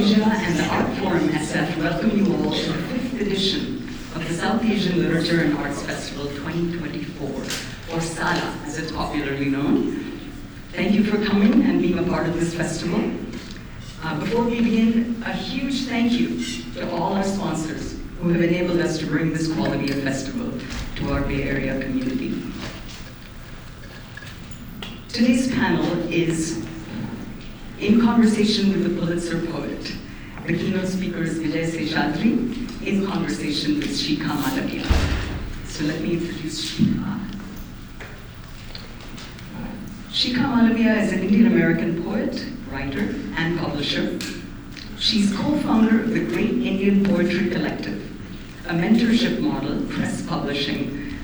Asia and the Art Forum SF welcome you all to the 5th edition of the South Asian Literature and Arts Festival 2024, or SALA as it's popularly known. Thank you for coming and being a part of this festival. Before we begin, a huge thank you to all our sponsors who have enabled us to bring this quality of festival to our Bay Area community. Today's panel is in conversation with the Pulitzer poet. The keynote speaker is Vijay Seshadri, in conversation with Shikha Malaviya. So let me introduce Shikha. Shikha Malaviya is an Indian-American poet, writer, and publisher. She's co-founder of the Great Indian Poetry Collective, a mentorship model, press publishing,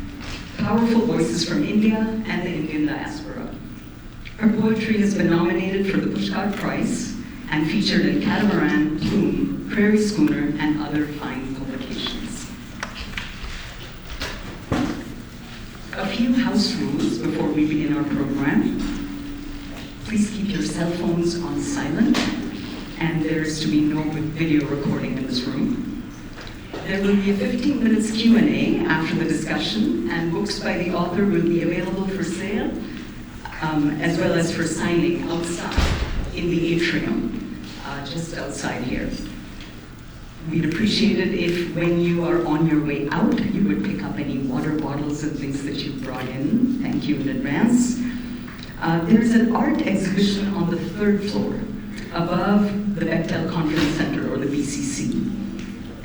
powerful voices from India and the Indian diaspora. Her poetry has been nominated for the Pushkar Prize and featured in Catamaran, Plume, Prairie Schooner, and other fine publications. A few house rules before we begin our program. Please keep your cell phones on silent, and there is to be no video recording in this room. There will be a 15 minutes Q&A after the discussion, and books by the author will be available for sale, as well as for signing outside in the atrium, just outside here. We'd appreciate it if, when you are on your way out, you would pick up any water bottles and things that you brought in. Thank you in advance. There's an art exhibition on the 3rd floor, above the Bechtel Conference Center, or the BCC.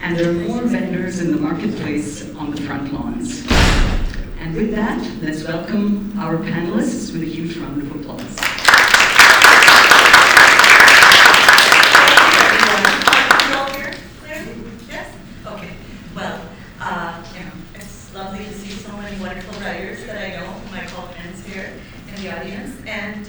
And there are more vendors in the marketplace on the front lawns. And with that, let's welcome our panelists with a huge round of applause. Yes? Okay. Well, it's lovely to see so many wonderful writers that I know, whom I call friends here in the audience. And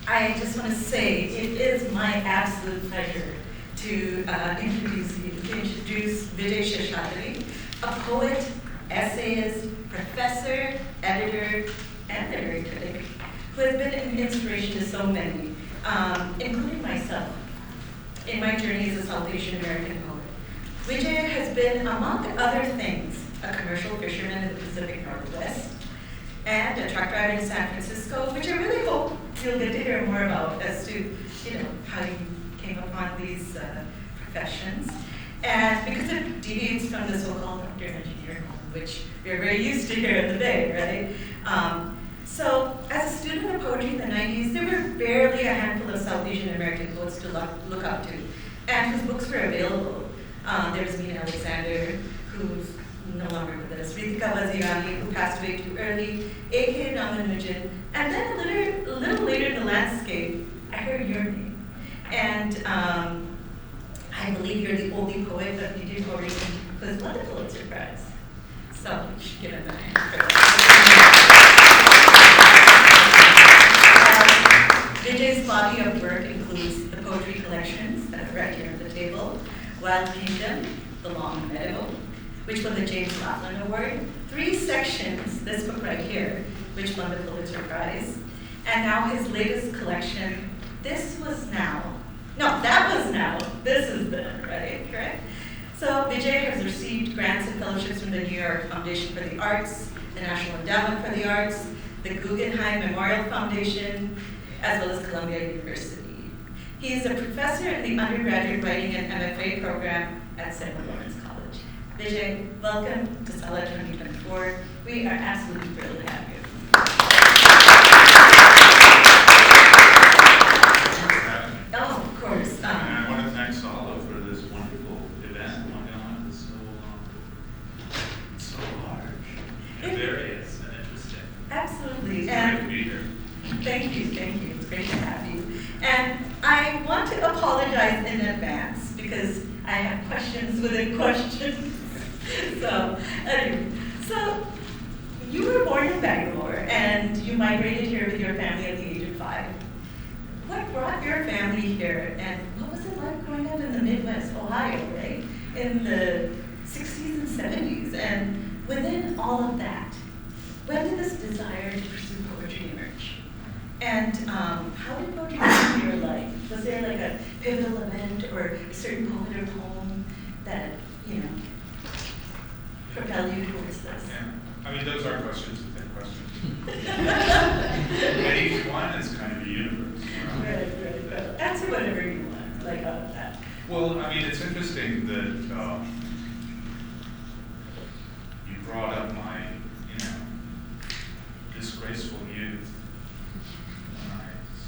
I just want to say it is my absolute pleasure to introduce Vijay Seshadri, a poet, essayist, professor, editor, and literary critic, who has been an inspiration to so many, including myself, in my journey as a South Asian American poet. Vijay has been, among other things, a commercial fisherman in the Pacific Northwest, and a truck driver in San Francisco, which I really hope you'll get to hear more about as to, how you came upon these professions. And because it deviates from the so-called doctor engineer, which we're very used to here in the Bay, right? So as a student of poetry in the 90s, there were barely a handful of South Asian American poets to look up to, and whose books were available. There's Mina Alexander, who's no longer with us, Ritika Wazirani, who passed away too early, A.K. Ramanujan, and then a little later in the landscape, I heard your name. And I believe you're the only poet that we did already who has won the Pulitzer Prize. So you should give him a hand for that. Vijay's body of work includes the poetry collections that are right here at the table, Wild Kingdom, The Long Meadow, which won the James Laughlin Award, 3 sections, this book right here, which won the Pulitzer Prize, and now his latest collection, This Was Now. No, that was now. This is then, right? Correct? So Vijay has received grants and fellowships from the New York Foundation for the Arts, the National Endowment for the Arts, the Guggenheim Memorial Foundation, as well as Columbia University. He is a professor in the undergraduate writing and MFA program at St. Lawrence College. Vijay, welcome to SALA 2024. We are absolutely thrilled to have you. Oh, of course. And I want to thank SALA for this wonderful event. Oh my God, it's so large and various and interesting. Absolutely. It's great to be here. Thank you. It's great to have you. And I want to apologize in advance because I have questions within questions. So, anyway, so you were born in Bangalore and you migrated here with your family at the age of 5. What brought your family here, and what was it like growing up in the Midwest, Ohio, right? In the 60s and 70s, and within all of that, when did this desire to pursue poetry emerge? And how did poetry come into your life? Was there like a pivotal event or a certain poet or poem that, propelled you towards this? Yeah. I mean, those are questions within questions. And each one is kind of a universe. Right. Answer whatever you want, like out of that. Well, I mean, it's interesting that you brought up my, disgraceful youth when I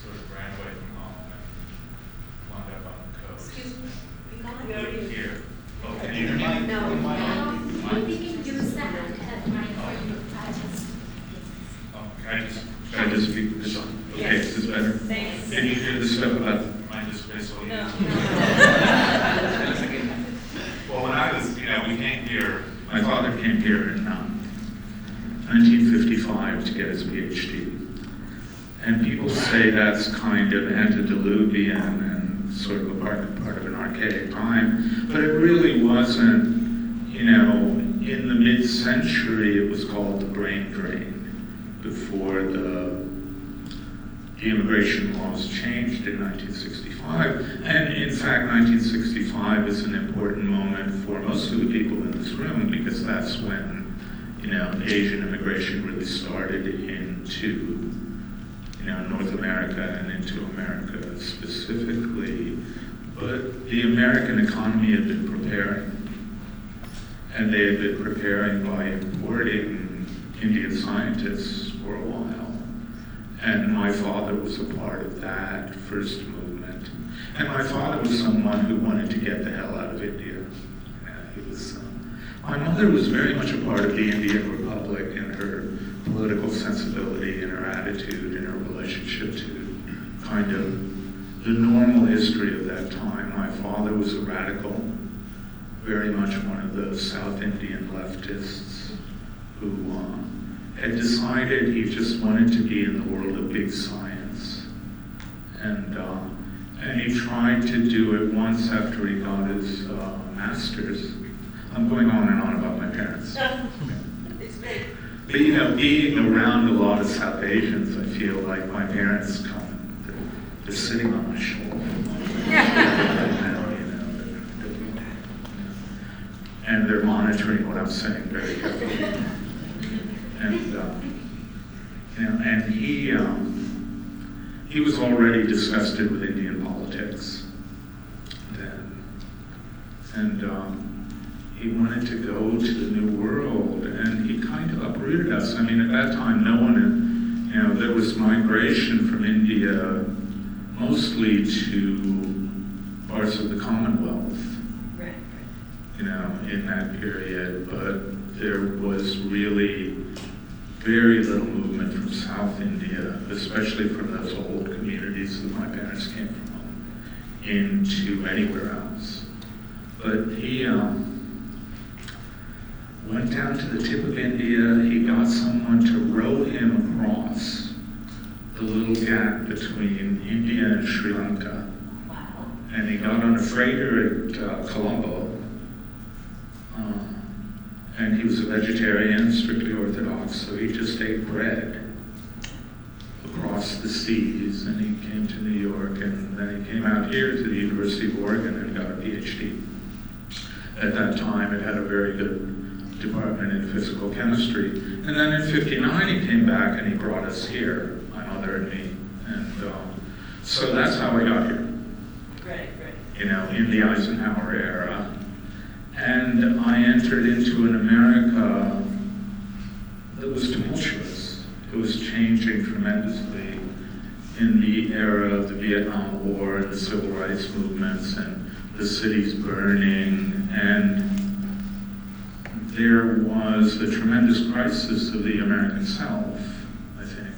sort of ran away from home and wound up on the coast. Excuse me, we got Here. Oh, can you hear me? No. I'm thinking you said at my Should I just speak this on? Okay, is this better? Thanks. Can you hear the stuff about my disgraceful youth? No. Well, when I was, we came here, my father came here in 1955 to get his PhD. And people say that's kind of antediluvian and sort of a part of an archaic time, but it really wasn't. In the mid-century, it was called the brain drain before the immigration laws changed in 1965. And in fact, 1965 is an important moment for most of the people in this room because that's when, Asian immigration really started into, North America and into America specifically. But the American economy had been preparing. And they had been preparing by importing Indian scientists for a while. And my father was a part of that first movement. And my father was someone who wanted to get the hell out of India. My mother was very much a part of the Indian Republic in her political sensibility, in her attitude, in her relationship to kind of the normal history of that time. My father was a radical, very much one of those South Indian leftists who had decided he just wanted to be in the world of big science. And he tried to do it once after he got his master's. I'm going on and on about my parents. It's great. But being around a lot of South Asians, I feel like my parents they're sitting on my shoulder. And they're monitoring what I'm saying very carefully. And he was already disgusted with Indian politics then. And he wanted to go to the New World, and he kind of uprooted us. I mean, at that time, no one, there was migration from India mostly to parts of the Commonwealth. Right. In that period, but there was really very little movement from South India, especially from those old communities that my parents came from, into anywhere else. But he went down to the tip of India. He got someone to row him across the little gap between India and Sri Lanka. Wow. And he got on a freighter at Colombo. And he was a vegetarian, strictly Orthodox, so he just ate bread across the seas. And he came to New York, and then he came out here to the University of Oregon and got a PhD. At that time, it had a very good department in physical chemistry. And then in '59, he came back and he brought us here, my mother and me. And so that's how I got here. Right. In the Eisenhower era. And I entered into an America that was tumultuous. It was changing tremendously in the era of the Vietnam War and the civil rights movements and the cities burning. And there was the tremendous crisis of the American South, I think.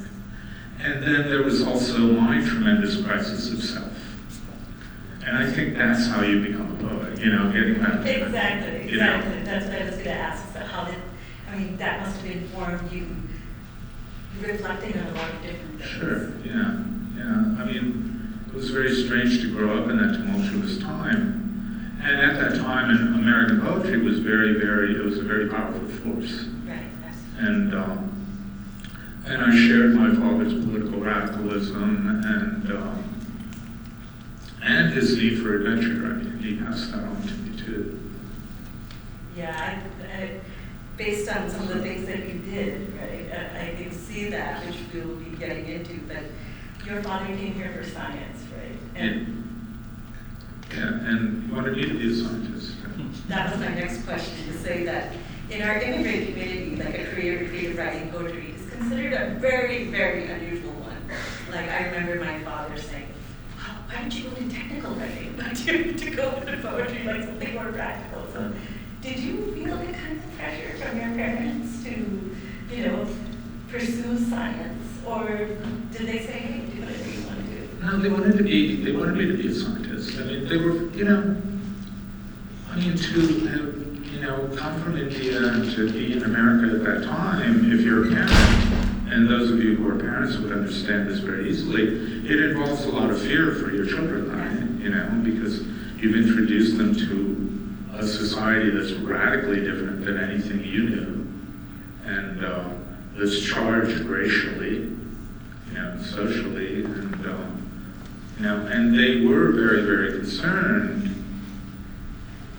And then there was also my tremendous crisis of self. And I think that's how you become a poet, getting back to Exactly. That's what I was going to ask. So that must have informed you reflecting on a lot of different things. Sure, yeah. I mean, it was very strange to grow up in that tumultuous time. And at that time, American poetry was it was a very powerful force. Right. And I shared my father's political radicalism, And his need for adventure. I mean, he passed that on to me too. Yeah, based on some of the things that you did, right, I can see that, which we'll be getting into, but your father came here for science, right? And he wanted me to be a scientist. That was my next question, to say that in our immigrant community, like a career in creative writing poetry is considered a very, very unusual one. Like I remember my father saying, "Oh, why don't you go into technical writing? Why do you to go into poetry, like something more practical?" So did you feel the kind of pressure from your parents to, pursue science? Or did they say, "Hey, do whatever you want to do"? No, they wanted me to be a scientist. I mean, they were, to have, come from India and to be in America at that time, if you're a parent, and those of you who are parents would understand this very easily, it involves a lot of fear for your children, right? Because you've introduced them to a society that's radically different than anything you knew, and that's charged racially, socially, and they were very, very concerned,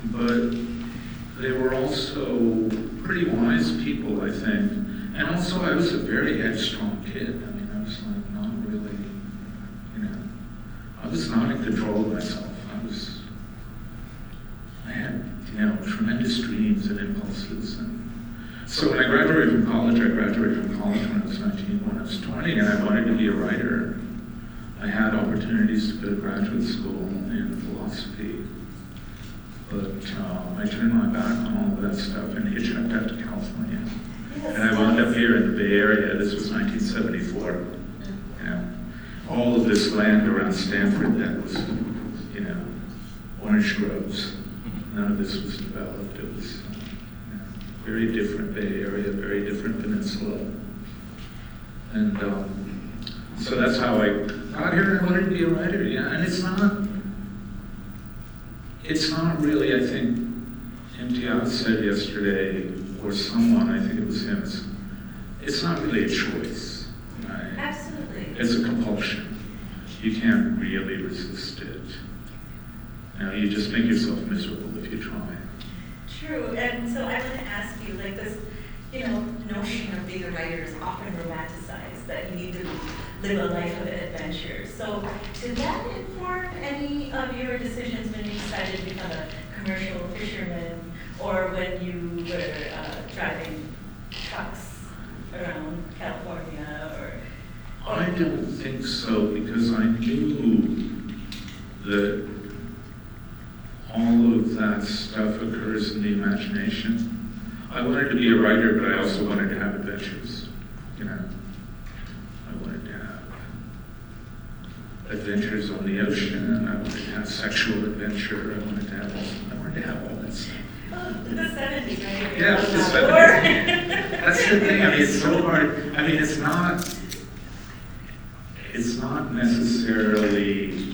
but they were also pretty wise people, I think. And also, I was a very headstrong kid. I mean, I was like not really, I was not in control of myself. I had, tremendous dreams and impulses. And so when I graduated from college when I was 19, when I was 20, and I wanted to be a writer. I had opportunities to go to graduate school in philosophy, but I turned my back on all of that stuff and hitchhiked out to California. Yes. And I wound up here in the Bay Area. This was 1974. All of this land around Stanford that was, orange groves. None of this was developed. It was very different Bay Area, very different peninsula. And so that's how I got here, and I wanted to be a writer, and it's not really, I think, Imtiaz said yesterday, or someone, I think it was him, it's not really a choice, right? Absolutely. It's a compulsion. You can't really resist it. You just make yourself miserable if you try. True, and so I want to ask you, like this, notion of being a writer is often romanticized, that you need to live a life of adventure. So did that inform any of your decisions when you decided to become a commercial fisherman, or when you were driving trucks around California, or? I don't think so, because I knew that all of that stuff occurs in the imagination. I wanted to be a writer, but I also wanted to have adventures. I wanted to have adventures on the ocean. I wanted to have sexual adventure. I wanted to have all that stuff. Oh, the 70s, right? Yeah, it's the 70s. That's the thing. I mean, it's so hard. I mean, it's not necessarily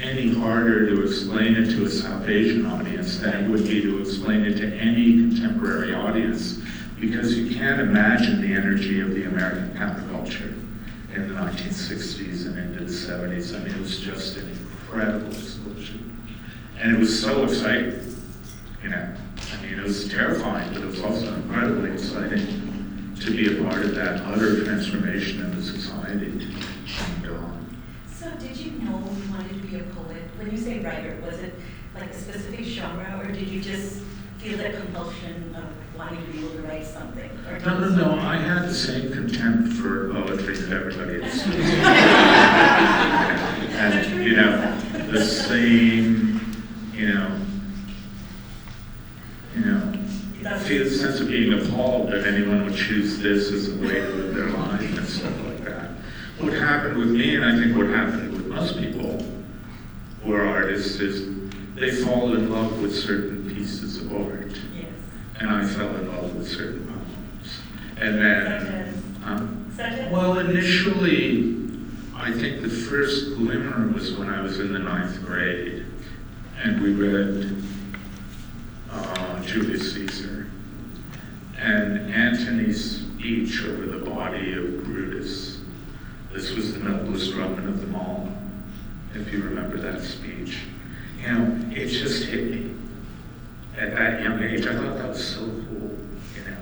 any harder to explain it to a South Asian audience than it would be to explain it to any contemporary audience, because you can't imagine the energy of the American counterculture in the 1960s and into the 70s. I mean, it was just an incredible explosion. And it was so exciting, I mean, it was terrifying, but it was also incredibly exciting to be a part of that utter transformation of the society. So did you know you wanted to be a poet? When you say writer, was it like a specific genre, or did you just feel that compulsion of wanting to be able to write something? No. I had the same contempt for poetry that everybody else did. And, the same, feel the sense of being appalled that anyone would choose this as a way to live their life and stuff like that. What happened with me, and I think what happened with most people who are artists, is they fall in love with certain pieces of art. Yes. And I fell in love with certain poems. And then, Such as? well, initially, I think the first glimmer was when I was in the 9th grade, and we read Julius Caesar, and Antony's speech over the body of Brutus. This was the noblest Roman of them all. if you remember that speech. You know, it just hit me. At that young age, I thought that was so cool, you know.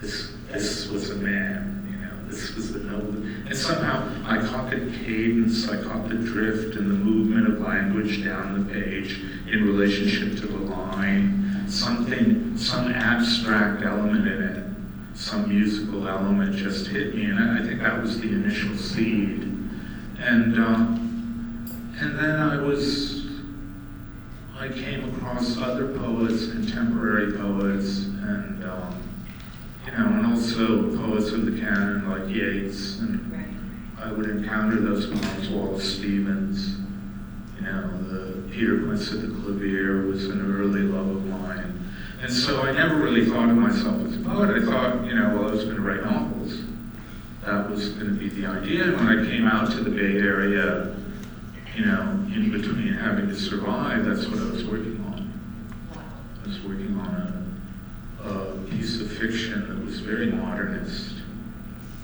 This was a man, you know, this was the noble. And somehow I caught the cadence, I caught the drift and the movement of language down the page in relationship to the line. Some abstract element in it, some musical element just hit me, and I think that was the initial seed. And then I came across other poets, contemporary poets, and you know, and also poets of the canon like Yeats, and I would encounter those poems, Wallace Stevens. You know, the Peter Quince at the Clavier was an early love of mine. And so I never really thought of myself as a poet. I thought, you know, well, I was going to write novels. That was going to be the idea. And when I came out to the Bay Area, you know, in between having to survive, that's what I was working on. I was working on a piece of fiction that was very modernist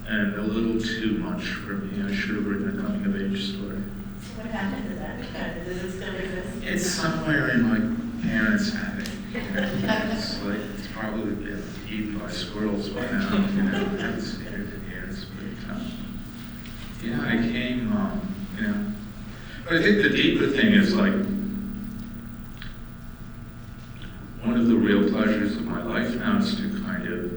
and a little too much for me. I should have written a coming-of-age story. So what happened to that? Does it still exist? It's somewhere in my parents' attic. You know, it's probably been eaten by squirrels by now. You know, I haven't seen it in years. But yeah, I came, you know. But I think the deeper thing is like, one of the real pleasures of my life now is to kind of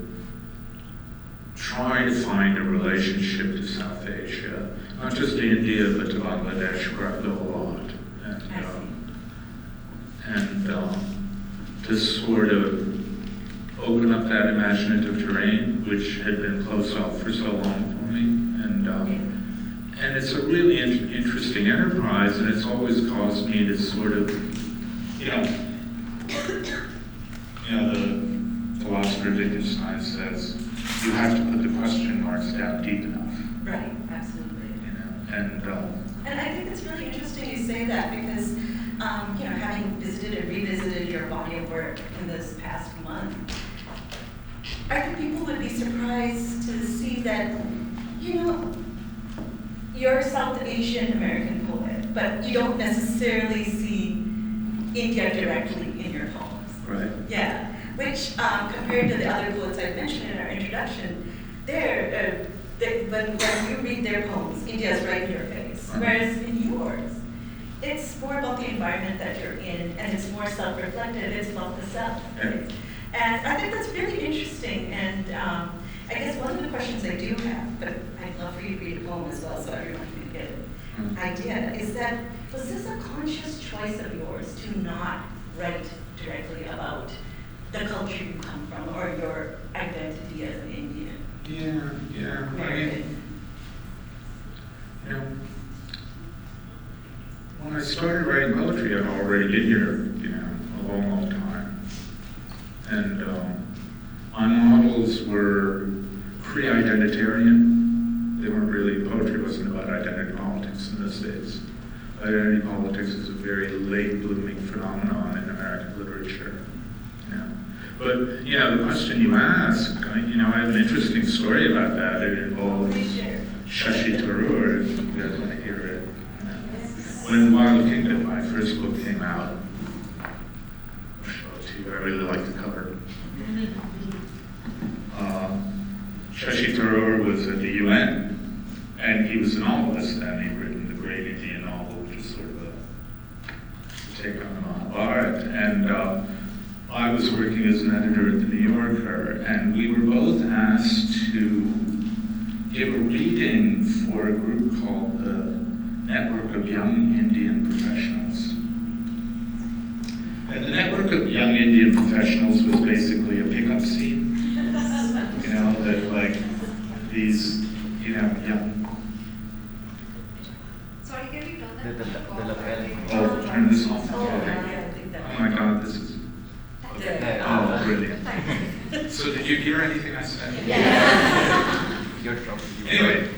try to find a relationship to South Asia, not just to India, but to Bangladesh, where I go a lot. And to sort of open up that imaginative terrain, which had been closed off for so long for me. And it's a really interesting enterprise, and it's always caused me to sort of, you know, the philosopher Wittgenstein says, you have to put the question marks down deep enough. Right, absolutely. You know, and I think it's really interesting you say that because, you know, having visited and revisited your body of work in this past month, I think people would be surprised to see that, you know, you're a South Asian American poet, but you don't necessarily see India directly in your poems. right. Yeah, which compared to the other poets I mentioned in our introduction, when you read their poems, India is right in your face. Whereas in yours, it's more about the environment that you're in, and it's more self-reflective, it's about the self. Right? And I think that's really interesting, and I guess one of the questions I do have, but I'd love for you to read a poem as well so everyone can get an idea, is that, was this a conscious choice of yours to not write directly about the culture you come from or your identity as an Indian? Yeah. American. You know, when I started writing poetry, I'd already been here, you know, a long time. And my models were pre-identitarian. They weren't really, poetry wasn't about identity politics in those days. Identity politics is a very late blooming phenomenon in American literature. You know. But, you know, the question you ask, you know, I have an interesting story about that. It involves Shashi Tharoor, if you guys want to hear it. You know. When Wild Kingdom, my first book, came out, I'll show it to you. I really like the cover. Shashi Tharoor was at the UN, and he was a novelist, and he'd written the great Indian novel, which is sort of a take on the Mahabharata. And I was working as an editor at the New Yorker, and we were both asked to give a reading for a group called the Network of Young Indian Professionals. And the Network of Young Indian Professionals was basically a pickup scene. You know, that like these, you know, young. Sorry, can you turn that? Oh, turn this on. Oh my God, this is. Okay. Oh, brilliant. So did you hear anything I said? Yeah. Anyway,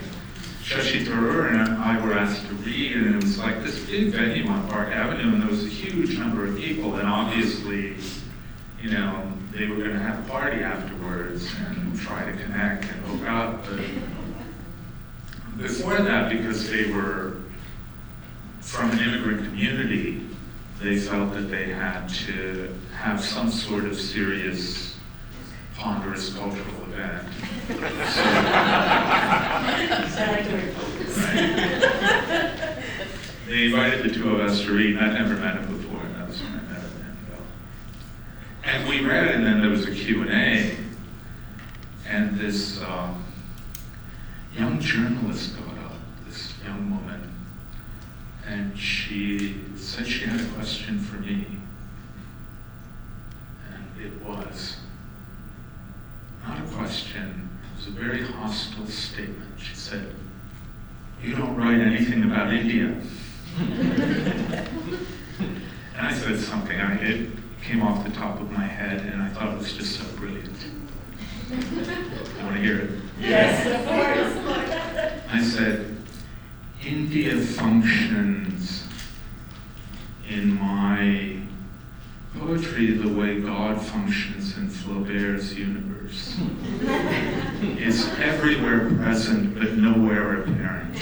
Shashi Tharoor and I were asked to read, and it was like this big venue on Park Avenue, and there was a huge number of people, and obviously, you know, they were going to have a party afterwards and try to connect and hook up. But before that, because they were from an immigrant community, they felt that they had to have some sort of serious, ponderous cultural event. Right. They invited the two of us to read, and I'd never met him before, and that was when I met him. And we read, and then there was a Q&A, and this young journalist got up, this young woman, and she said she had a question for me. And it was not a question, it was a very hostile statement. She said, "You don't write anything about India." And I said something, it came off the top of my head, and I thought it was just so brilliant. You want to hear it? Yes, of course. I said, "India functions in my poetry the way God functions in Flaubert's universe. It's everywhere present, but nowhere apparent."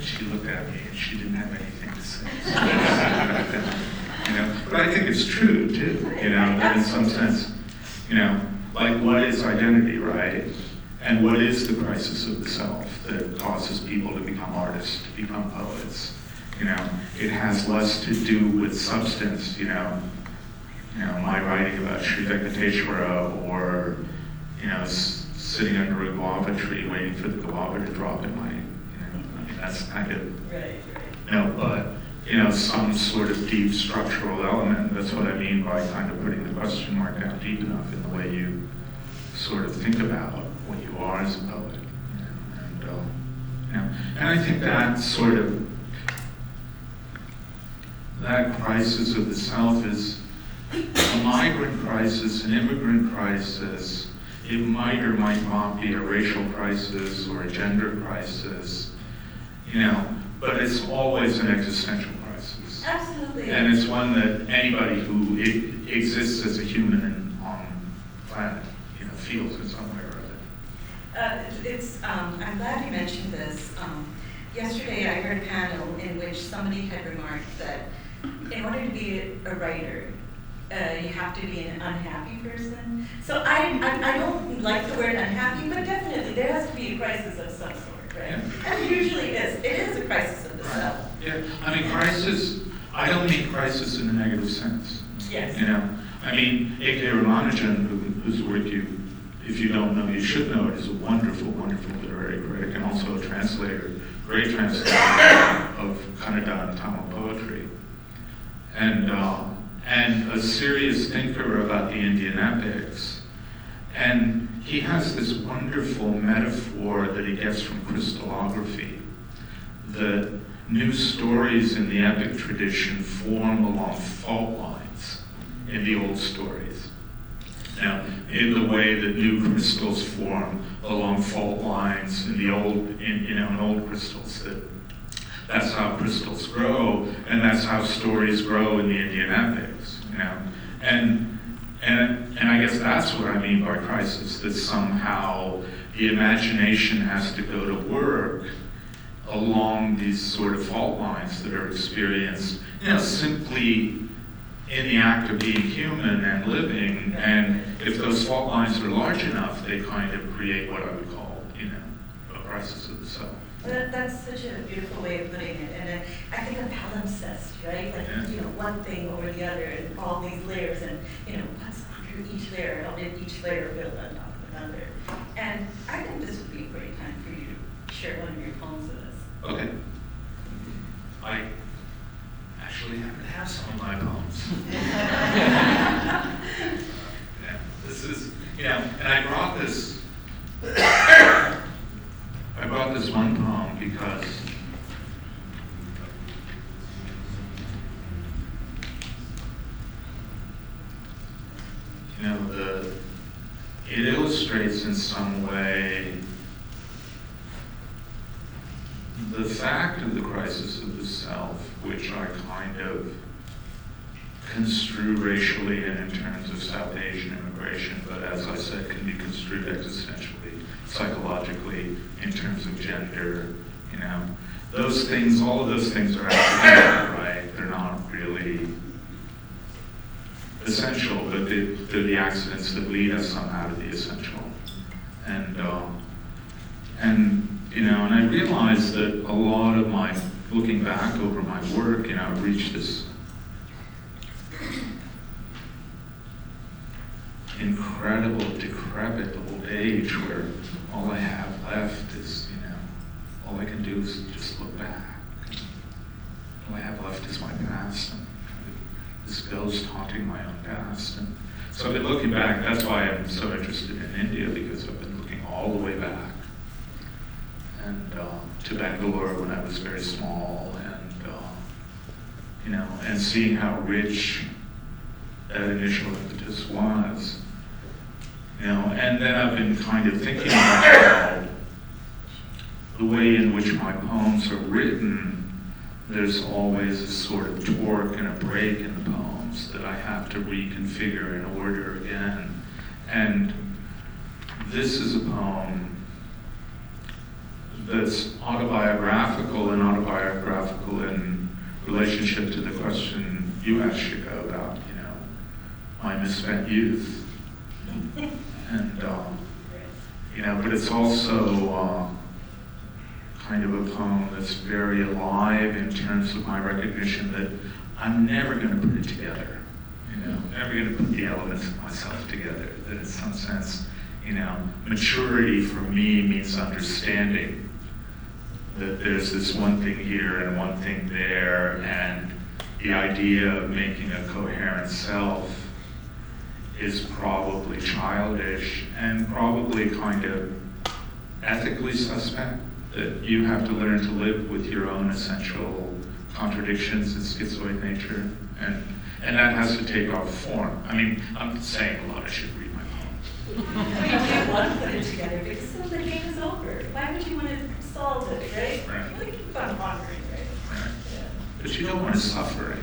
She looked at me and she didn't have anything to say. But I think it's true too, that in some sense, like what is identity, right? And what is the crisis of the self that causes people to become artists, to become poets? It has less to do with substance, my writing about Sri Venkateshwara, or, sitting under a guava tree waiting for the guava to drop in my, that's kind of, Right. but, some sort of deep structural element. That's what I mean by kind of putting the question mark down deep enough in the way you sort of think about what you are as a poet. And I think that sort of, that crisis of the self is a migrant crisis, an immigrant crisis. It might or might not be a racial crisis or a gender crisis, but it's always an existential crisis. Absolutely. And it's one that anybody who exists as a human on the planet, feels in some way or other. I'm glad you mentioned this. Yesterday I heard a panel in which somebody had remarked that in order to be a writer, you have to be an unhappy person. So I don't like the word unhappy, but definitely there has to be a crisis of some sort, right? Yeah. And usually it is a crisis of the self. Yeah, I mean crisis, I don't mean crisis in a negative sense. Yes. I mean, A.K. Ramanujan, whose work if you don't know, you should know it, is a wonderful, wonderful literary critic and also a translator, great translator of Kannada and Tamil poetry. And a serious thinker about the Indian epics. And he has this wonderful metaphor that he gets from crystallography, that new stories in the epic tradition form along fault lines in the old stories. Now, in the way that new crystals form along fault lines in the old, in old crystals, that's how crystals grow, and that's how stories grow in the Indian epics. And I guess that's what I mean by crisis, that somehow the imagination has to go to work along these sort of fault lines that are experienced, simply in the act of being human and living. And if those fault lines are large enough, they kind of create what I would call, a crisis of the self. That's such a beautiful way of putting it. And I think of palimpsest, right? Like, one thing over the other and all these layers and, what's under each layer, how did each layer build on top of another? And I think this would be a great time for you to share one of your poems with us. Okay. I actually happen to have some of my poems. This is, and I brought this one poem because it illustrates in some way the fact of the crisis of the self, which I kind of construe racially and in terms of South Asian immigration, but as I said, can be construed existentially, psychologically, in terms of gender, you know. Those things, all of those things are accidental, right? They're not really essential, but they're the accidents that lead us somehow to the essential. And you know, and I realized that a lot of my, looking back over my work, you know, I've reached this incredible, decrepit old age where all I have left is, you know, all I can do is just look back. All I have left is my past, and this ghost haunting my own past. And so I've been looking back. That's why I'm so interested in India, because I've been looking all the way back. And to Bangalore when I was very small, and you know, and seeing how rich that initial impetus was, you know. And then I've been kind of thinking about the way in which my poems are written. There's always a sort of torque and a break in the poems that I have to reconfigure in order again. And this is a poem that's autobiographical, and autobiographical in relationship to the question you asked, Shikha, about, you know, my misspent youth. And, you know, but it's also kind of a poem that's very alive in terms of my recognition that I'm never going to put it together. You know, never going to put the elements of myself together. That in some sense, you know, maturity for me means understanding that there's this one thing here and one thing there, and the idea of making a coherent self is probably childish and probably kind of ethically suspect, that you have to learn to live with your own essential contradictions and schizoid nature, and that has to take off form. I mean, I'm saying a lot, I should read my poem. Well, you can't want to put it together because then the game is over. Why would you want to solve it, right? Right. You want to keep on pondering, right? Right. Yeah. But you don't want to suffer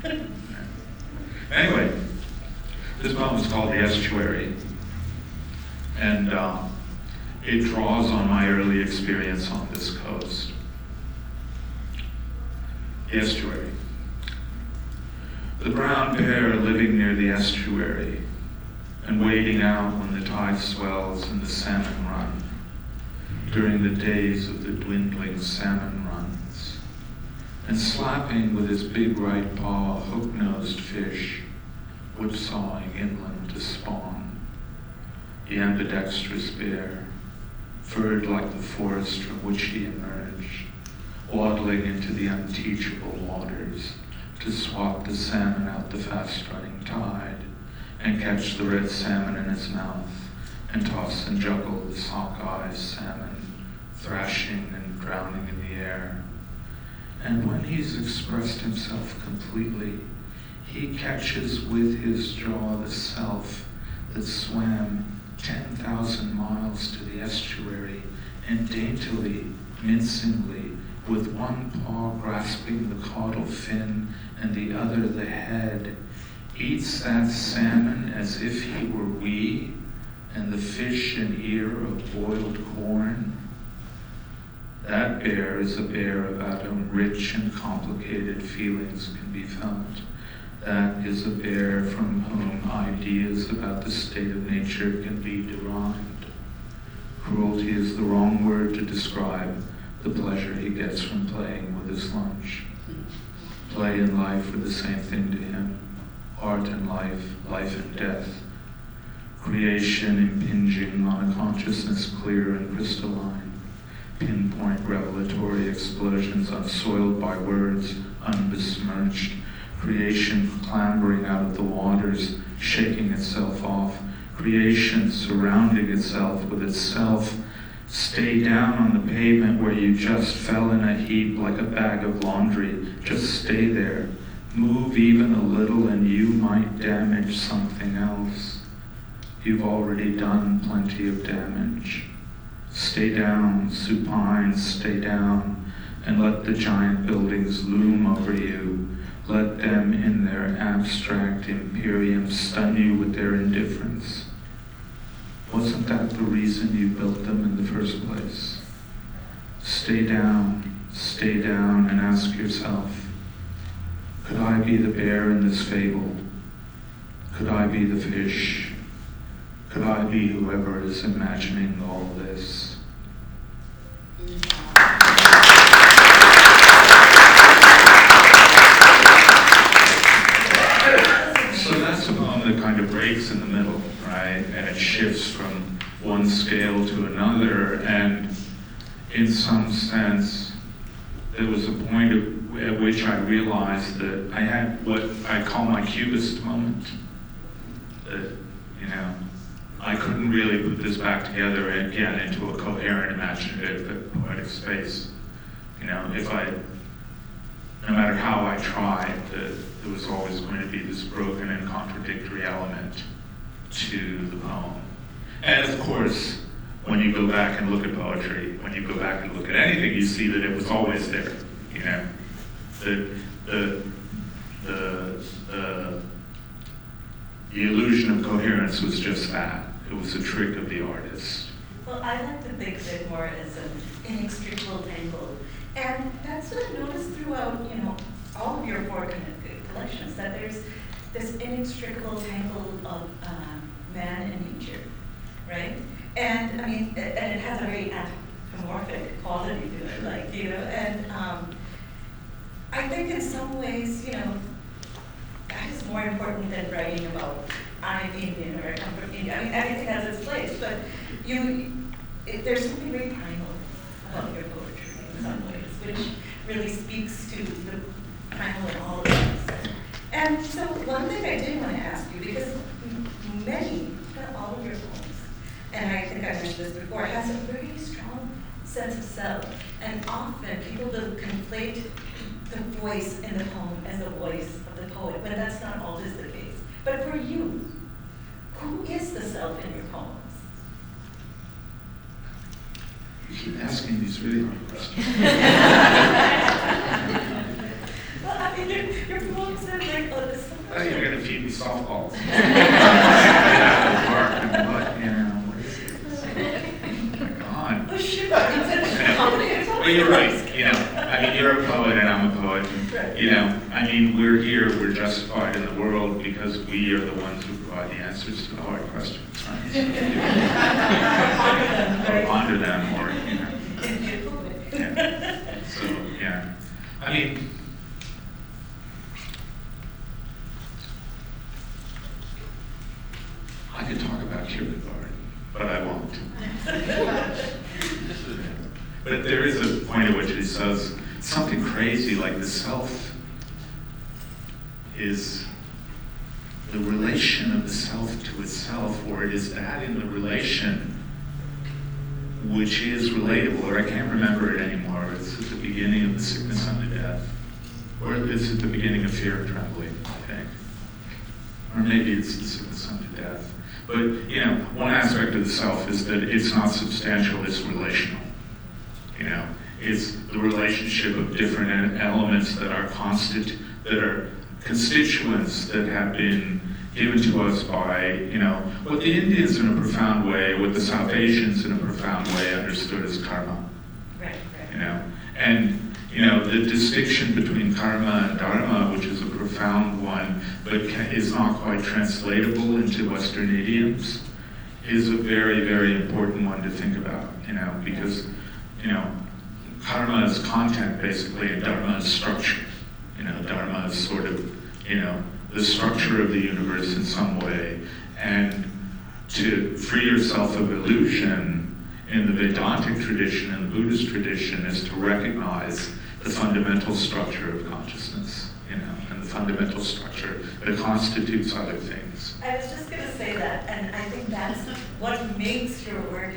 anymore. Anyway, this poem is called The Estuary, and it draws on my early experience on this coast. The estuary. The brown bear living near the estuary and wading out when the tide swells and the salmon run, during the days of the dwindling salmon runs, and slapping with his big right paw a hook-nosed fish, whipsawing inland to spawn. The ambidextrous bear, furred like the forest from which he emerged, waddling into the unteachable waters to swat the salmon out the fast-running tide, and catch the red salmon in his mouth, and toss and juggle the sockeye salmon, thrashing and drowning in the air. And when he's expressed himself completely, he catches with his jaw the self that swam 10,000 miles to the estuary, and daintily, mincingly, with one paw grasping the caudal fin and the other the head, eats that salmon as if he were we, and the fish an ear of boiled corn. That bear is a bear about whom rich and complicated feelings can be felt. That is a bear from whom ideas about the state of nature can be derived. Cruelty is the wrong word to describe the pleasure he gets from playing with his lunch. Play and life are the same thing to him. Art and life, life and death. Creation impinging on a consciousness clear and crystalline. Pinpoint revelatory explosions unsoiled by words, unbesmirched. Creation clambering out of the waters, shaking itself off. Creation surrounding itself with itself. Stay down on the pavement where you just fell in a heap like a bag of laundry. Just stay there. Move even a little and you might damage something else. You've already done plenty of damage. Stay down, supine, stay down, and let the giant buildings loom over you, Let them in their abstract imperium stun you with their indifference. Wasn't that the reason you built them in the first place? Stay down and ask yourself, could I be the bear in this fable? Could I be the fish? Could I be whoever is imagining all this? So that's a poem that kind of breaks in the middle, right? And it shifts from one scale to another, and in some sense, there was a point at which I realized that I had what I call my cubist moment. That, I couldn't really put this back together again into a coherent, imaginative, poetic space. No matter how I tried, there was always going to be this broken and contradictory element to the poem. And of course, when you go back and look at poetry, when you go back and look at anything, you see that it was always there. The illusion of coherence was just that. It was a trick of the artist. Well, I like to think of it more as an inextricable tangle. And that's what I've noticed throughout, all of your four collections, that there's this inextricable tangle of man and nature, right? And I mean, and it has a very anthropomorphic quality to it, and I think in some ways, that is more important than writing about I'm Indian or I come from India. I mean, everything has its place, but there's something very primal about your poetry in some ways, which really speaks to the primal in all of us. And so one thing I did want to ask you, because many, not all of your poems, and I think I mentioned this before, has a very strong sense of self, and often people will conflate the voice in the poem as the voice of the poet, when that's not always the case. But for you, who is the self in your poems? You keep asking these really hard questions. Well, I mean, your poems are like, Oh, you're going to feed me softballs. What is this? Oh my God. Oh, shoot. Well, you're right. I mean, you're a poet and I'm a poet. I mean, we're here, we're justified in the world because we are the ones who provide the answers to the hard questions, right? Or ponder them, or, Yeah. So, yeah. I mean, I could talk about Kierkegaard, but I won't. But there is a point at which he says something crazy like the self is the relation of the self to itself, or it is that in the relation which is relatable, or I can't remember it anymore. It's at the beginning of The Sickness Unto Death, or it's at the beginning of Fear and Trembling, I think. Or maybe it's The Sickness Unto Death. But, one aspect of the self is that it's not substantial, it's relational. It's the relationship of different elements that are constituents that have been given to us by, what the Indians in a profound way, what the South Asians in a profound way understood as karma. Right. And, the distinction between karma and dharma, which is a profound one, but is not quite translatable into Western idioms, is a very, very important one to think about, because, karma is content, basically, and dharma is structure. Dharma is sort of, the structure of the universe in some way. And to free yourself of illusion in the Vedantic tradition and the Buddhist tradition is to recognize the fundamental structure of consciousness, and the fundamental structure that constitutes other things. I was just going to say that, and I think that's what makes your work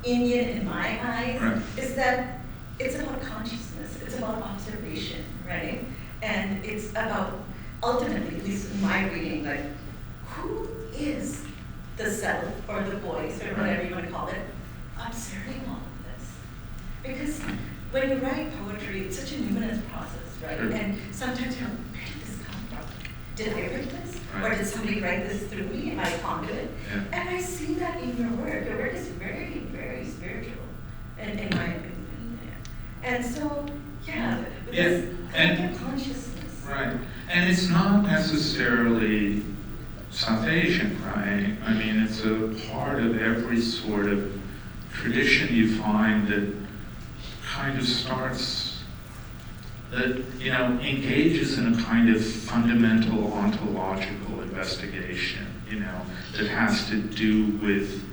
Indian in my eyes, Right. is that it's about consciousness, it's about observation, right? And it's about, ultimately, at least in my reading, like, who is the self, or the voice, or whatever you want to call it, observing all of this? Because when you write poetry, it's such a numinous process, right? Sure. And sometimes you're like, where did this come from? Did I write this? Right. Or did somebody write this through me? Am I a conduit? Yeah. And I see that in your work. Your work is very, very spiritual, in my opinion. And so, yeah, with Yeah, this and- collective consciousness. Right. And it's not necessarily South Asian, right? I mean, it's a part of every sort of tradition you find that kind of starts, that, you know, engages in a kind of fundamental ontological investigation, you know, that has to do with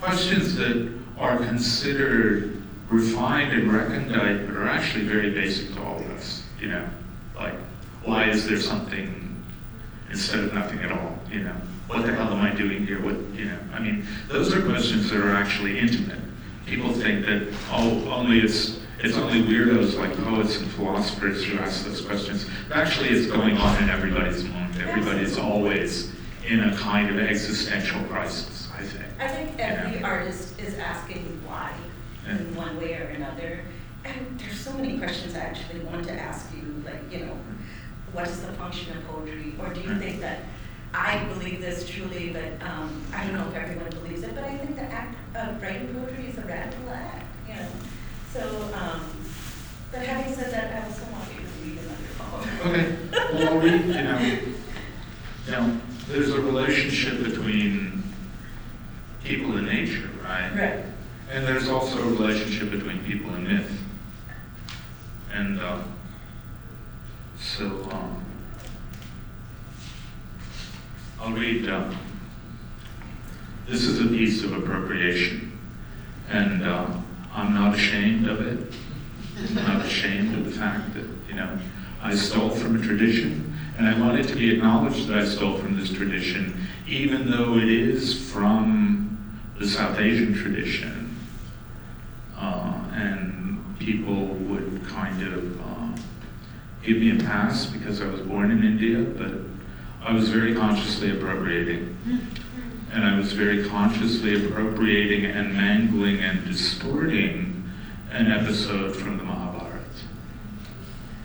questions that are considered refined and recondite, but are actually very basic to all of us, you know, like, why is there something instead of nothing at all, you know? What the hell am I doing here? What, you know, I mean, those are questions that are actually intimate. People think that, oh, it's only weirdos like poets and philosophers who ask those questions. But actually, it's going on in everybody's mind. Everybody's always in a kind of existential crisis, I think. I think every artist is asking why Yeah. in one way or another. And there's so many questions I actually want to ask you, like, you know, what is the function of poetry? Or do you think that, I believe this truly, but I don't know if everyone believes it, but I think the act of writing poetry is a radical act, you know? So, but having said that, I also want you to read another poem. Okay, well, I'll read, you know, there's a relationship between people and nature, right? Right. And there's also a relationship between people and myth. And I'll read, this is a piece of appropriation, and I'm not ashamed of it. I'm not ashamed of the fact that, you know, I stole from a tradition, and I want it to be acknowledged that I stole from this tradition, even though it is from the South Asian tradition. And people would kind of give me a pass because I was born in India, but I was very consciously appropriating. And I was very consciously appropriating and mangling and distorting an episode from the Mahabharata,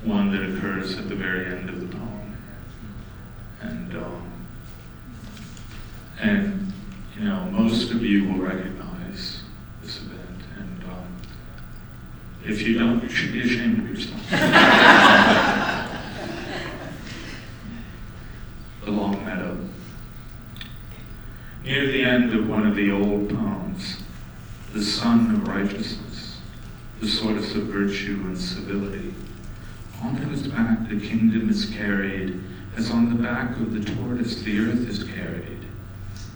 one that occurs at the very end of the poem. And you know, most of you will recognize this event, and if you don't, you should be ashamed of yourself. The Long Meadow. Near the end of one of the old poems, the sun of righteousness, the source of virtue and civility, on whose back the kingdom is carried, as on the back of the tortoise the earth is carried,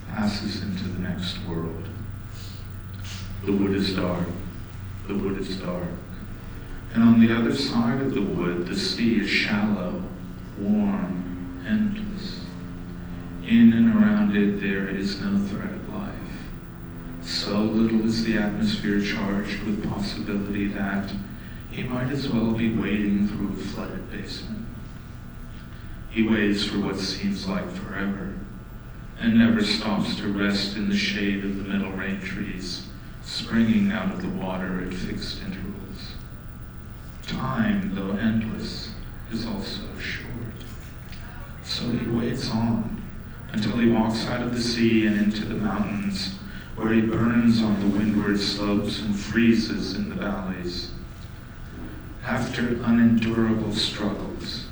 passes into the next world. The wood is dark, the wood is dark, and on the other side of the wood the sea is shallow, warm, endless. In and around it there is no thread of life. So little is the atmosphere charged with possibility that he might as well be wading through a flooded basement. He wades for what seems like forever, and never stops to rest in the shade of the middle rain trees, springing out of the water at fixed intervals. Time, though endless, is also short. So he wades on, until he walks out of the sea and into the mountains, where he burns on the windward slopes and freezes in the valleys. After unendurable struggles,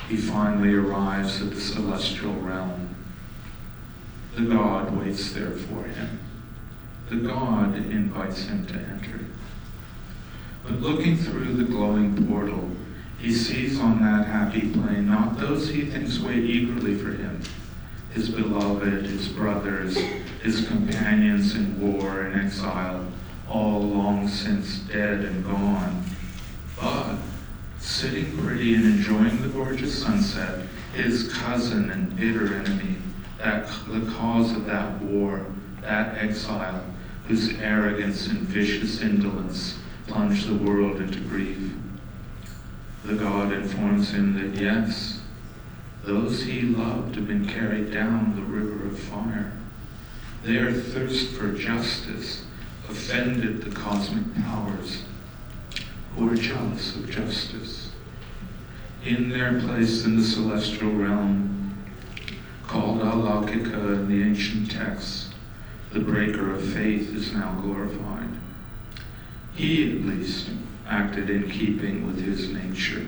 he finally arrives at the celestial realm. The god waits there for him. The god invites him to enter. But looking through the glowing portal, he sees on that happy plain not those he thinks wait eagerly for him, his beloved, his brothers, his companions in war and exile, all long since dead and gone. But, sitting pretty and enjoying the gorgeous sunset, his cousin and bitter enemy, the cause of that war, that exile, whose arrogance and vicious indolence plunged the world into grief. The god informs him that yes, those he loved have been carried down the river of fire. Their thirst for justice offended the cosmic powers. who are jealous of justice. In their place in the celestial realm, called Alaukika in the ancient texts, the breaker of faith is now glorified. He, at least, acted in keeping with his nature.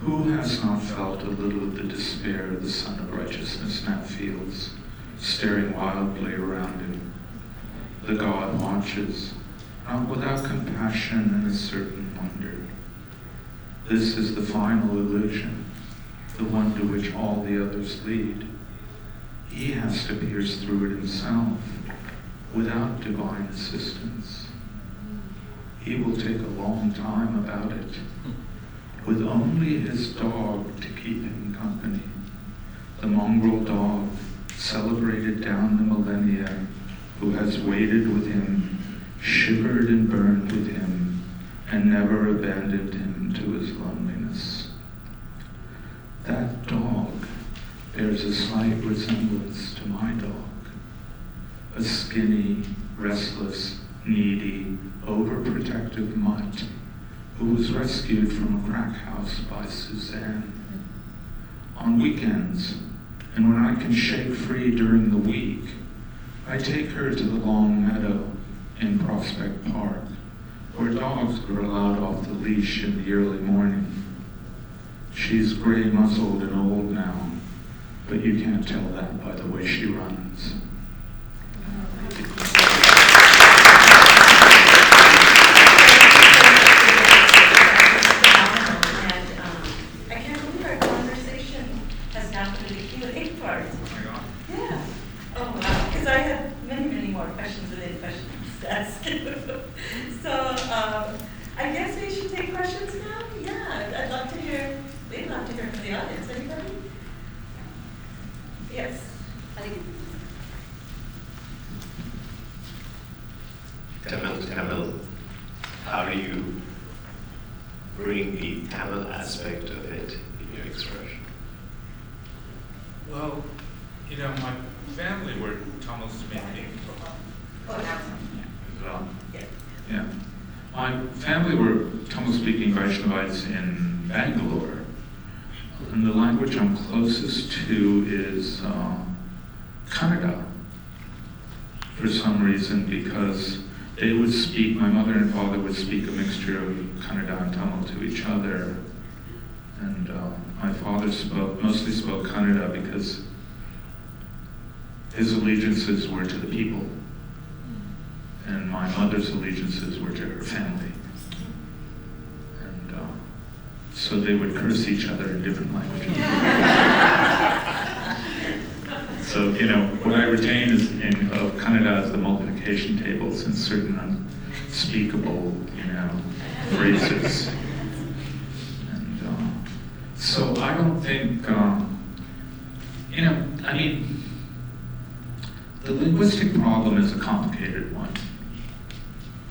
Who has not felt a little of the despair the Son of Righteousness now feels, staring wildly around him? The God watches, not without compassion and a certain wonder. This is the final illusion, the one to which all the others lead. He has to pierce through it himself, without divine assistance. He will take a long time about it, with only his dog to keep him company. The mongrel dog, celebrated down the millennia, who has waited with him, shivered and burned with him, and never abandoned him to his loneliness. That dog bears a slight resemblance to my dog, a skinny, restless, needy, overprotective mutt who was rescued from a crack house by Suzanne. On weekends, and when I can shake free during the week, I take her to the long meadow in Prospect Park, where dogs are allowed off the leash in the early morning. She's gray-muzzled and old now, but you can't tell that by the way she runs. I guess we should take questions now. Yeah, I'd love to hear. We'd love to hear from the audience. Anybody? Yes. Tamil, how do you bring the Tamil aspect of it in your expression? Well, my family were Tamil speaking. Yeah. My family were Tamil-speaking Vaishnavites in Bangalore, and the language I'm closest to is Kannada, for some reason, because they would speak, my mother and father would speak a mixture of Kannada and Tamil to each other, and my father mostly spoke Kannada because his allegiances were to the people, and my mother's allegiances were to her family. And so they would curse each other in different languages. So, what I retain of Kannada is the multiplication tables and certain unspeakable, phrases. And so I don't think, the linguistic problem is a complicated one.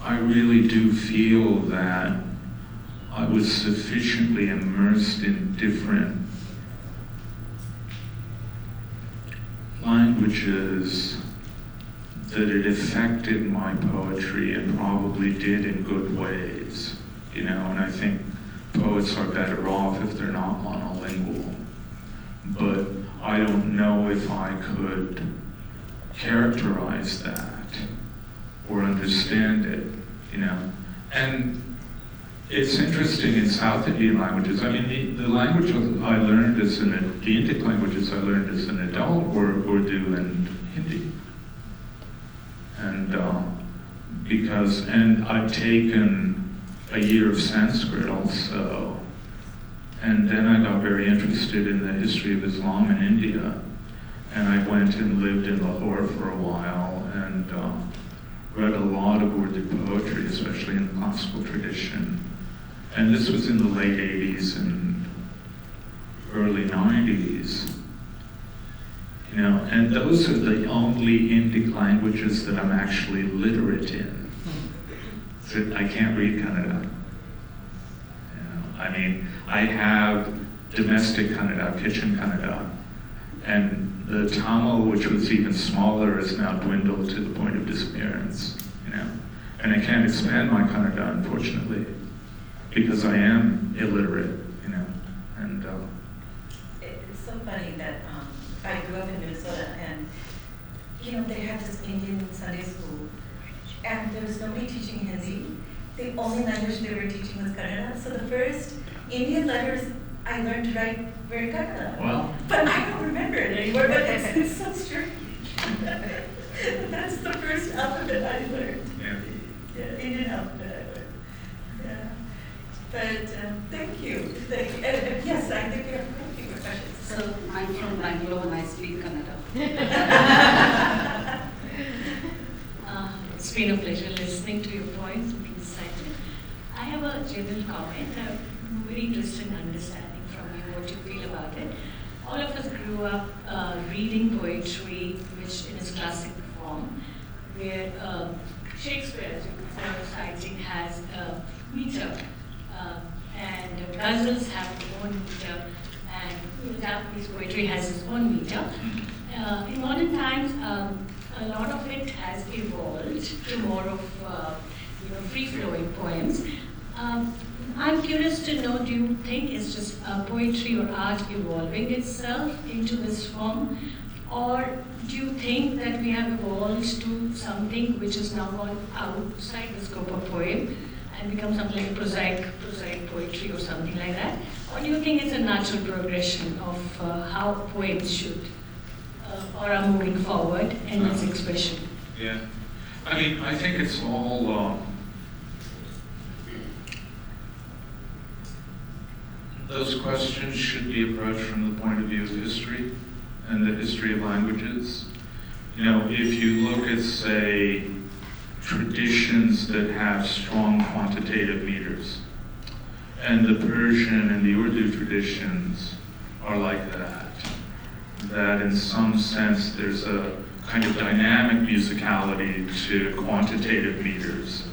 I really do feel that I was sufficiently immersed in different languages that it affected my poetry and probably did in good ways, and I think poets are better off if they're not monolingual. But I don't know if I could characterize that or understand it, And it's interesting in South Indian languages. The language I learned the Indic languages I learned as an adult were Urdu and Hindi. And I'd taken a year of Sanskrit also. And then I got very interested in the history of Islam in India. And I went and lived in Lahore for a while and read a lot of Urdu poetry, especially in the classical tradition. And this was in the late 80s and early 90s. And those are the only Indic languages that I'm actually literate in. So I can't read Kannada. I have domestic Kannada, kitchen Kannada, and the Tamil, which was even smaller, has now dwindled to the point of disappearance. And I can't expand my Kannada, unfortunately, because I am illiterate, you know. And It's so funny that I grew up in Minnesota, and you know they had this Indian Sunday school, and there was nobody teaching Hindi. The only language they were teaching was Kannada. So the first Indian letters I learned to write were in Kannada. well, But I don't remember it anymore. But it's so strange. That's the first alphabet I learned. Yeah, Indian alphabet I learned. Yeah. But thank you. Thank you. And yes, I think we have quite a few more questions. So I'm from Bangalore and I speak Kannada. It's been a pleasure listening to your points and being excited. I have a general comment, a very interesting understanding from you, what you feel about it. All of us grew up reading poetry, which in its classic form, where Shakespeare, as you were citing, has a meter, and ghazals have their own meter, and Japanese poetry has its own meter. In modern times, a lot of it has evolved to more of free-flowing poems. I'm curious to know, do you think it's just poetry or art evolving itself into this form? Or do you think that we have evolved to something which is now gone outside the scope of poem and become something like prosaic poetry or something like that? Or do you think it's a natural progression of how poems should or are moving forward in its expression? yeah. I mean, I think it's all, those questions should be approached from the point of view of history and the history of languages. You know, if you look at, say, traditions that have strong quantitative meters, and the Persian and the Urdu traditions are like that in some sense there's a kind of dynamic musicality to quantitative meters.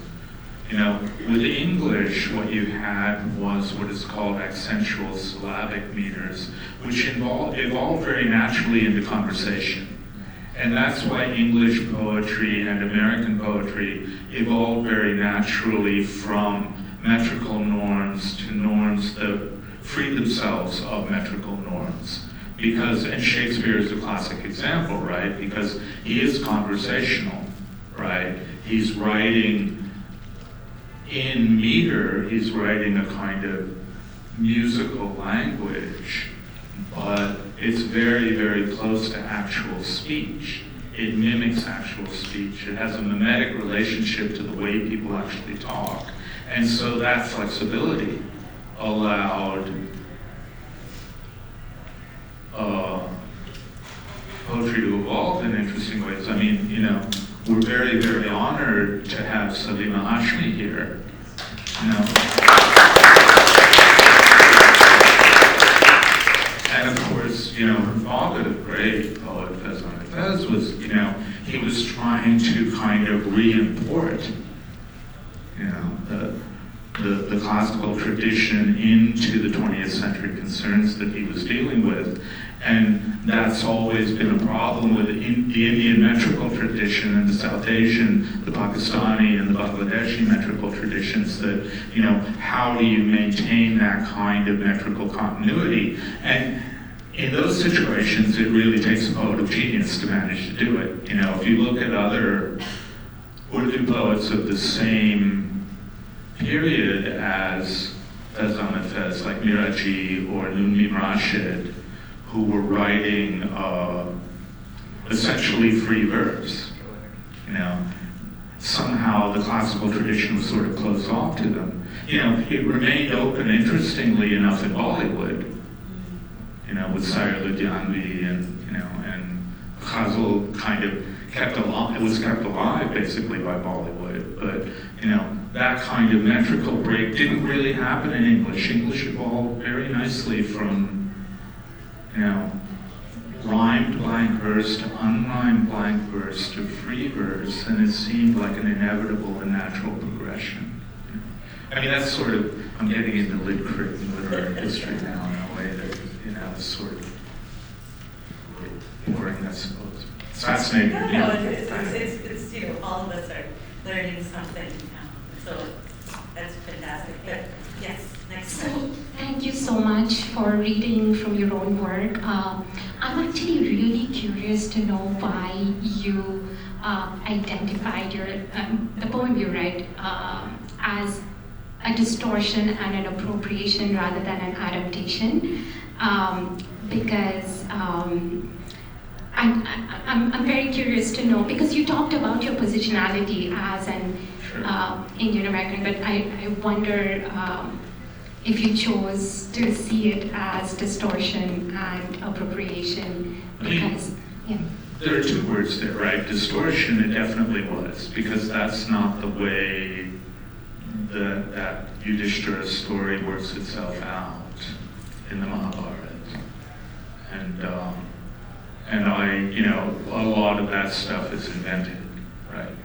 You know, with English, what you had was what is called accentual syllabic meters, which evolved very naturally into conversation. And that's why English poetry and American poetry evolved very naturally from metrical norms to norms that free themselves of metrical norms. And Shakespeare is a classic example, right? Because he is conversational, right? He's writing in meter, he's writing a kind of musical language, but it's very, very close to actual speech. It mimics actual speech. It has a mimetic relationship to the way people actually talk. And so that flexibility allowed poetry to evolve in interesting ways. I mean, you know, we're very, very honored to have Salima Hashmi here. You know. And of course, you know, her father, the great poet Fezan Fez, was, you know, he was trying to kind of re-import, you know, the classical tradition into the 20th century concerns that he was dealing with. And that's always been a problem with the Indian metrical tradition and the South Asian, the Pakistani and the Bangladeshi metrical traditions, that, you know, how do you maintain that kind of metrical continuity? And in those situations, it really takes a poet of genius to manage to do it. You know, if you look at other Urdu poets of the same period as Fezan Fez, like Miraji or Nunmin Rashid, who were writing essentially free verse, you know, somehow the classical tradition was sort of closed off to them. You know, it remained open, interestingly enough, in Bollywood, you know, with Sair Ludhianvi and, you know, and Ghazal kind of kept alive, it was kept alive basically by Bollywood, but, you know, that kind of metrical break didn't really happen in English. English evolved very nicely from, you know, rhymed blank verse to unrhymed blank verse to free verse, and it seemed like an inevitable and natural progression. I mean, that's sort of, I'm getting into lit-crit and literary history now in a way that, you know, is sort of boring, I suppose. It's fascinating. No, it's you know, all of us are learning something. So that's fantastic. But yes, next So, question. thank you so much for reading from your own work. I'm actually really curious to know why you identified the poem you read as a distortion and an appropriation rather than an adaptation. Because I'm very curious to know, because you talked about your positionality as an Indian American, but I wonder if you chose to see it as distortion and appropriation, because, yeah. There are two words there, right? Distortion, it definitely was, because that's not the way that Yudhishthira's story works itself out in the Mahabharata. And a lot of that stuff is invented, right?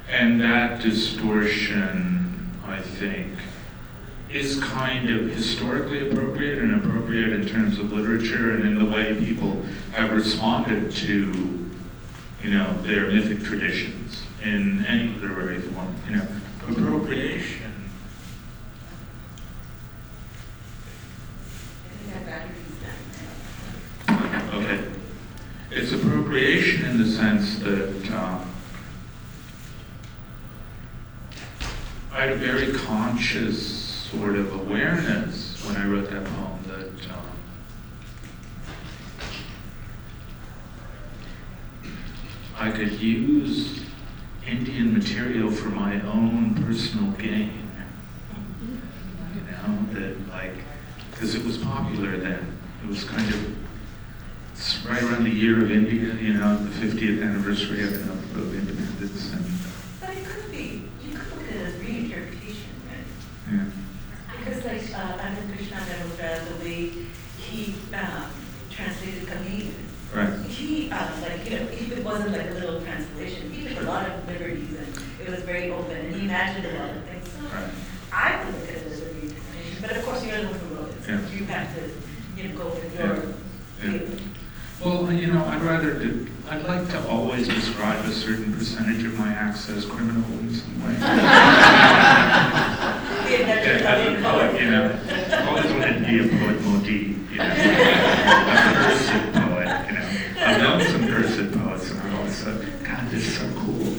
And that distortion, I think, is kind of historically appropriate and appropriate in terms of literature and in the way people have responded to, their mythic traditions in any literary form. Appropriation. Okay. It's appropriation in the sense that I had a very conscious sort of awareness when I wrote that poem that I could use Indian material for my own personal gain. Because it was popular then. It was kind of, it's right around the year of India, the 50th anniversary of independence. But it could be. You could look at it as reinterpretation, right? Yeah. Because Anand Krishna Mehrotra, the way he translated Kabir, Right. it wasn't like a little translation. He took a lot of liberties and it was very open and he imagined a lot of things. So Right. I would look at it as a reinterpretation, but of course you're the one who wrote it, so Yeah. you have to go with your view. Well, I'd like to always describe a certain percentage of my acts as criminal in some way. Always wanted to be a poet maudit, a cursive poet, I've known some cursive poets and I've always thought, God, they're so cool.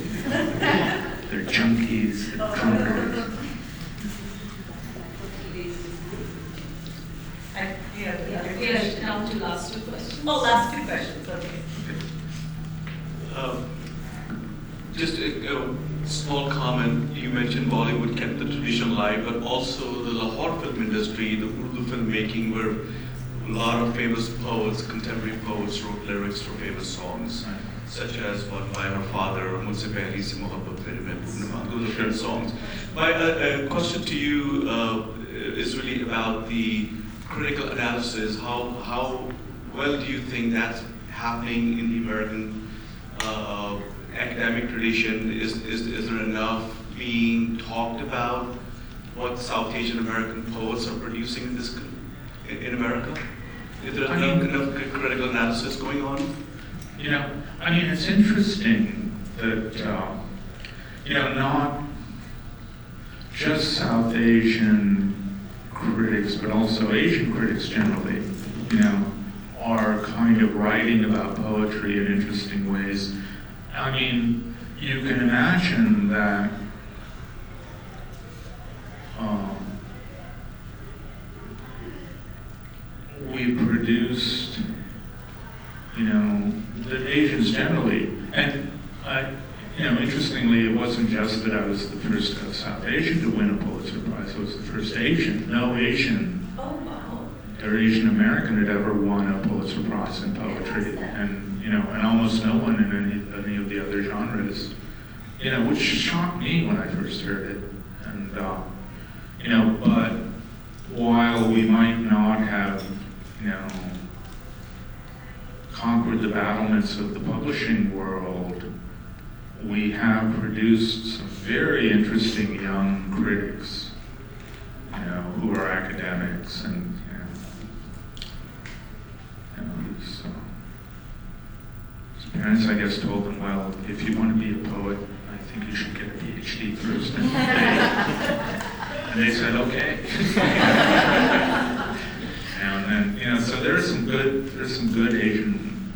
They're junkies, they're drunkards. We are down to last two questions. Oh, last two questions, okay. Just a small comment. You mentioned Bollywood kept the tradition alive, but also the Lahore film industry, the Urdu filmmaking, where a lot of famous poets, contemporary poets, wrote lyrics for famous songs, such as one by her father, Mujhse Pehli Se Mohabbat Mere Mehboob Ne Maan. Those are famous songs. My question to you is really about the critical analysis. How well do you think that's happening in the American academic tradition? Is there enough being talked about what South Asian American poets are producing in America? Is there enough critical analysis going on? It's interesting that not just South Asian critics, but also Asian critics generally, are kind of writing about poetry in interesting ways. You can imagine that we produced, the Asians generally, and interestingly, it wasn't just that I was the first South Asian to win a Pulitzer Prize. I was the first Asian. No Asian or Asian American had ever won a Pulitzer Prize in poetry, and almost no one in any of the other genres, which shocked me when I first heard it. And but while we might not have, conquered the battlements of the publishing world, we have produced some very interesting young critics, who are academics and, so. friends, I guess, told them, well, if you want to be a poet, I think you should get a PhD first. And they said, okay. And then, so there's some good Asian,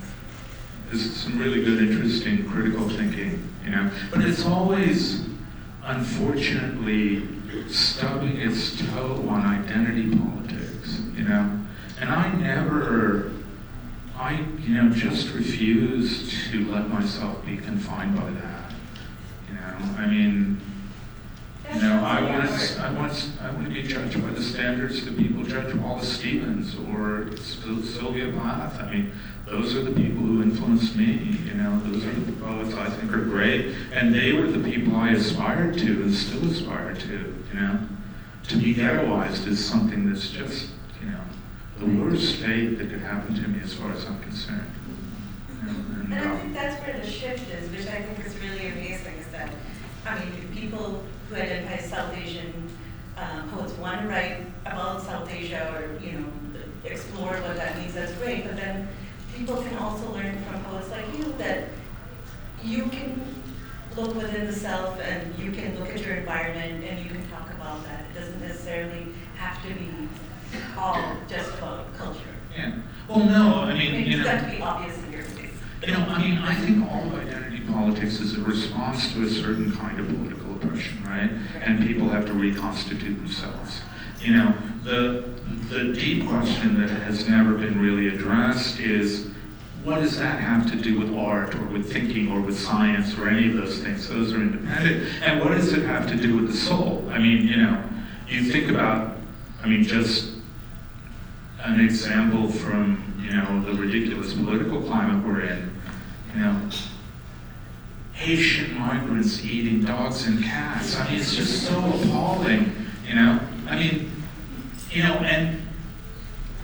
there's some really good, interesting, critical thinking, But it's always, unfortunately, stubbing its toe on identity politics, And I just refuse to let myself be confined by that, I want to be judged by the standards that people judge Wallace Stevens or Sylvia Plath. Those are the people who influenced me, those are the poets I think are great, and they were the people I aspired to and still aspire to, To be ghettoized is something that's just, the worst fate that could happen to me as far as I'm concerned. And I think that's where the shift is, which I think is really amazing, is that, people who identify as South Asian poets want to write about South Asia or, explore what that means, that's great, but then people can also learn from poets like you that you can look within the self and you can look at your environment and you can talk about that. It doesn't necessarily have to be all just about culture. Yeah. Well, no, It's got to be obvious in your case. I think all of identity politics is a response to a certain kind of political oppression, right? And people have to reconstitute themselves. The deep question that has never been really addressed is, what does that have to do with art or with thinking or with science or any of those things? Those are independent. And what does it have to do with the soul? You think about, just an example from, the ridiculous political climate we're in, Haitian migrants eating dogs and cats. It's just so appalling, and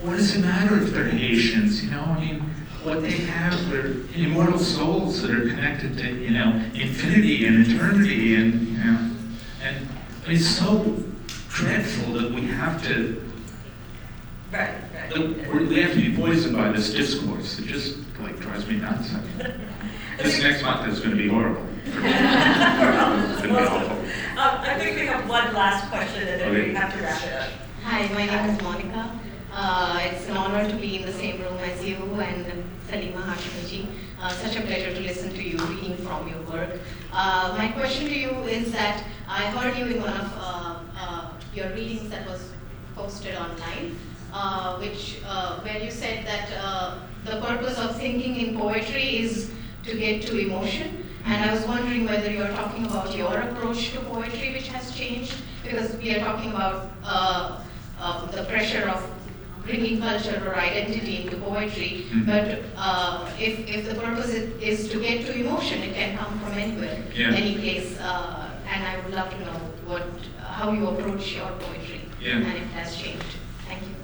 what does it matter if they're Haitians, what they have are immortal souls that are connected to, infinity and eternity, and it's so dreadful that we have to we have to be poisoned by this discourse. It just drives me nuts. This next month is going to be horrible. It's going to be awful. I think we have one last question and then we have to wrap it up. Hi, my name is Monica. It's an honor to be in the same room as you and Salima Hashimiji. Such a pleasure to listen to you reading from your work. My question to you is that I heard you in one of your readings that was posted online, where you said that the purpose of thinking in poetry is to get to emotion. And I was wondering whether you're talking about your approach to poetry, which has changed, because we are talking about the pressure of bringing culture or identity into poetry. But if the purpose is to get to emotion, it can come from anywhere, any place. And I would love to know how you approach your poetry and if it has changed. Thank you.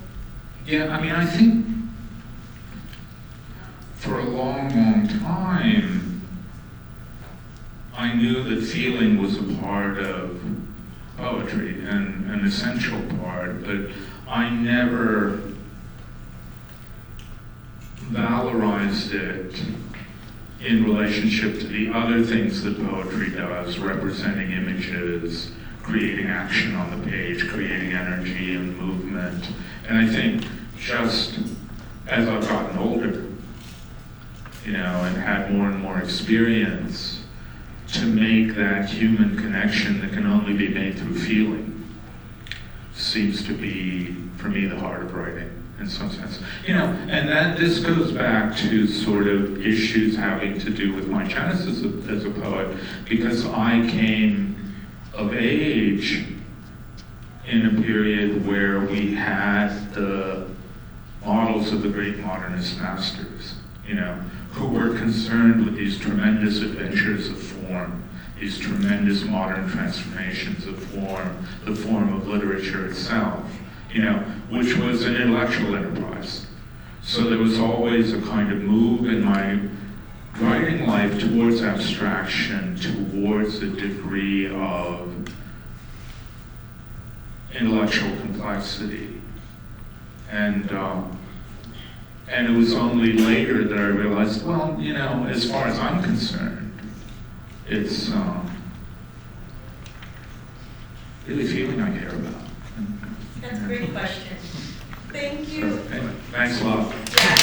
Yeah, I think for a long, long time, I knew that feeling was a part of poetry and an essential part, but I never valorized it in relationship to the other things that poetry does, representing images, creating action on the page, creating energy and movement. And I think just as I've gotten older, and had more and more experience, to make that human connection that can only be made through feeling seems to be, for me, the heart of writing in some sense. And this goes back to sort of issues having to do with my genesis as a poet, because I came of age in a period where we had the models of the great modernist masters, who were concerned with these tremendous adventures of form, these tremendous modern transformations of form, the form of literature itself, which was an intellectual enterprise. So there was always a kind of move in my writing life towards abstraction, towards a degree of intellectual complexity. And And it was only later that I realized, well, you know, as far as I'm concerned, it's really feeling I care about. That's a great question. Thank you. So, anyway, thanks a lot. Yeah.